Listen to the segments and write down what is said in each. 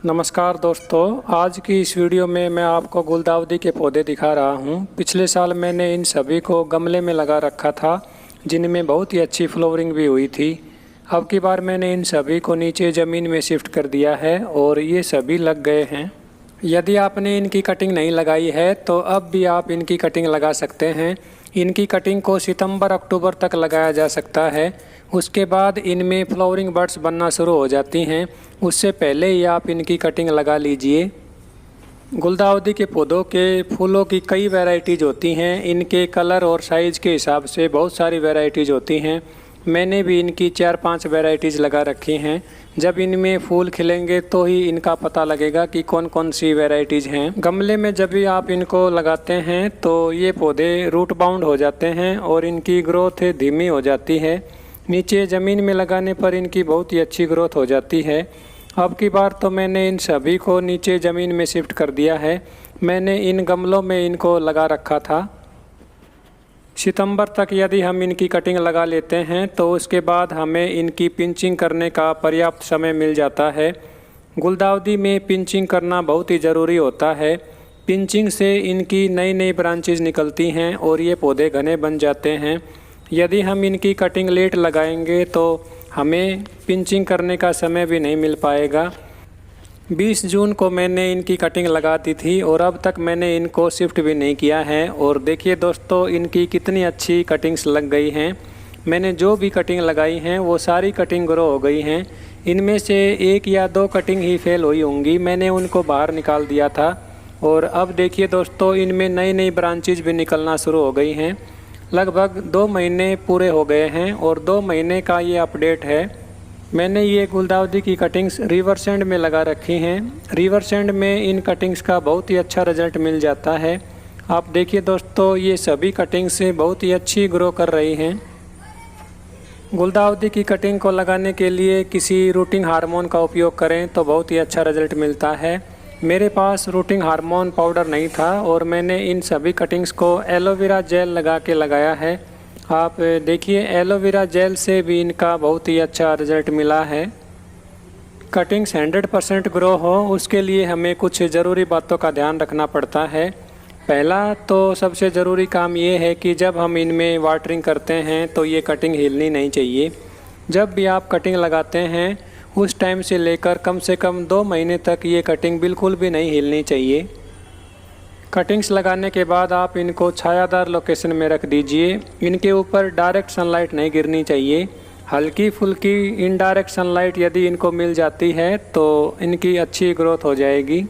नमस्कार दोस्तों, आज की इस वीडियो में मैं आपको गुलदाउदी के पौधे दिखा रहा हूं। पिछले साल मैंने इन सभी को गमले में लगा रखा था, जिनमें बहुत ही अच्छी फ्लावरिंग भी हुई थी। अब की बार मैंने इन सभी को नीचे ज़मीन में शिफ्ट कर दिया है और ये सभी लग गए हैं। यदि आपने इनकी कटिंग नहीं लगाई है तो अब भी आप इनकी कटिंग लगा सकते हैं। इनकी कटिंग को सितंबर-अक्टूबर तक लगाया जा सकता है। उसके बाद इनमें फ्लावरिंग बड्स बनना शुरू हो जाती हैं। उससे पहले ही आप इनकी कटिंग लगा लीजिए। गुलदाउदी के पौधों के फूलों की कई वैरायटीज़ होती हैं। इनके कलर और साइज़ के हिसाब से बहुत सारी वैरायटीज़ होती हैं। मैंने भी इनकी 4-5 वैरायटीज़ लगा रखी हैं। जब इनमें फूल खिलेंगे तो ही इनका पता लगेगा कि कौन कौन सी वैरायटीज़ हैं। गमले में जब भी आप इनको लगाते हैं तो ये पौधे रूट बाउंड हो जाते हैं और इनकी ग्रोथ धीमी हो जाती है। नीचे ज़मीन में लगाने पर इनकी बहुत ही अच्छी ग्रोथ हो जाती है। अब की बार तो मैंने इन सभी को नीचे ज़मीन में शिफ्ट कर दिया है। मैंने इन गमलों में इनको लगा रखा था। सितंबर तक यदि हम इनकी कटिंग लगा लेते हैं तो उसके बाद हमें इनकी पिंचिंग करने का पर्याप्त समय मिल जाता है। गुलदाउदी में पिंचिंग करना बहुत ही ज़रूरी होता है। पिंचिंग से इनकी नई नई ब्रांचेज निकलती हैं और ये पौधे घने बन जाते हैं। यदि हम इनकी कटिंग लेट लगाएंगे तो हमें पिंचिंग करने का समय भी नहीं मिल पाएगा। 20 जून को मैंने इनकी कटिंग लगा दी थी और अब तक मैंने इनको शिफ्ट भी नहीं किया है। और देखिए दोस्तों, इनकी कितनी अच्छी कटिंग्स लग गई हैं। मैंने जो भी कटिंग लगाई हैं वो सारी कटिंग ग्रो हो गई हैं। इनमें से 1 या 2 कटिंग ही फेल हुई होंगी, मैंने उनको बाहर निकाल दिया था। और अब देखिए दोस्तों, इनमें नई नई ब्रांचेज भी निकलना शुरू हो गई हैं। लगभग 2 महीने पूरे हो गए हैं और 2 महीने का ये अपडेट है। मैंने ये गुलदाउदी की कटिंग्स रिवर सैंड में लगा रखी हैं। रिवर सैंड में इन कटिंग्स का बहुत ही अच्छा रिजल्ट मिल जाता है। आप देखिए दोस्तों, ये सभी कटिंग्स बहुत ही अच्छी ग्रो कर रही हैं। गुलदाउदी की कटिंग को लगाने के लिए किसी रूटिंग हार्मोन का उपयोग करें तो बहुत ही अच्छा रिजल्ट मिलता है। मेरे पास रूटिंग हार्मोन पाउडर नहीं था और मैंने इन सभी कटिंग्स को एलोवेरा जेल लगा के लगाया है। आप देखिए, एलोवेरा जेल से भी इनका बहुत ही अच्छा रिजल्ट मिला है। कटिंग्स 100% ग्रो हो उसके लिए हमें कुछ ज़रूरी बातों का ध्यान रखना पड़ता है। पहला तो सबसे ज़रूरी काम ये है कि जब हम इनमें वाटरिंग करते हैं तो ये कटिंग हिलनी नहीं चाहिए। जब भी आप कटिंग लगाते हैं उस टाइम से लेकर कम से कम 2 महीने तक ये कटिंग बिल्कुल भी नहीं हिलनी चाहिए। कटिंग्स लगाने के बाद आप इनको छायादार लोकेशन में रख दीजिए। इनके ऊपर डायरेक्ट सनलाइट नहीं गिरनी चाहिए। हल्की फुल्की इनडायरेक्ट सनलाइट यदि इनको मिल जाती है तो इनकी अच्छी ग्रोथ हो जाएगी।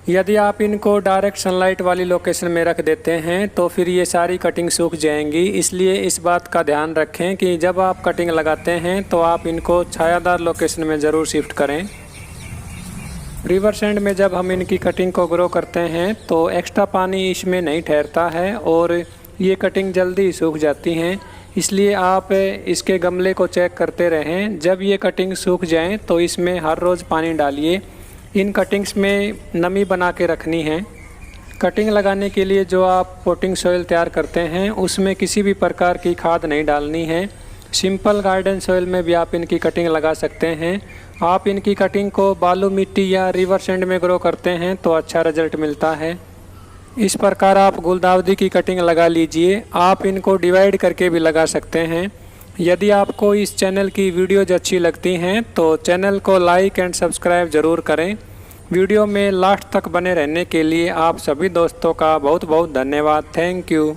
यदि आप इनको डायरेक्ट सनलाइट वाली लोकेशन में रख देते हैं तो फिर ये सारी कटिंग सूख जाएंगी। इसलिए इस बात का ध्यान रखें कि जब आप कटिंग लगाते हैं तो आप इनको छायादार लोकेशन में ज़रूर शिफ्ट करें। रिवर सैंड में जब हम इनकी कटिंग को ग्रो करते हैं तो एक्स्ट्रा पानी इसमें नहीं ठहरता है और ये कटिंग जल्दी सूख जाती हैं। इसलिए आप इसके गमले को चेक करते रहें। जब ये कटिंग सूख जाएं तो इसमें हर रोज़ पानी डालिए। इन कटिंग्स में नमी बना के रखनी है। कटिंग लगाने के लिए जो आप पोटिंग सॉइल तैयार करते हैं उसमें किसी भी प्रकार की खाद नहीं डालनी है। सिंपल गार्डन सॉइल में भी आप इनकी कटिंग लगा सकते हैं। आप इनकी कटिंग को बालू मिट्टी या रिवर सैंड में ग्रो करते हैं तो अच्छा रिजल्ट मिलता है। इस प्रकार आप गुलदाउदी की कटिंग लगा लीजिए। आप इनको डिवाइड करके भी लगा सकते हैं। यदि आपको इस चैनल की वीडियोज अच्छी लगती हैं तो चैनल को लाइक एंड सब्सक्राइब ज़रूर करें। वीडियो में लास्ट तक बने रहने के लिए आप सभी दोस्तों का बहुत बहुत धन्यवाद। Thank you.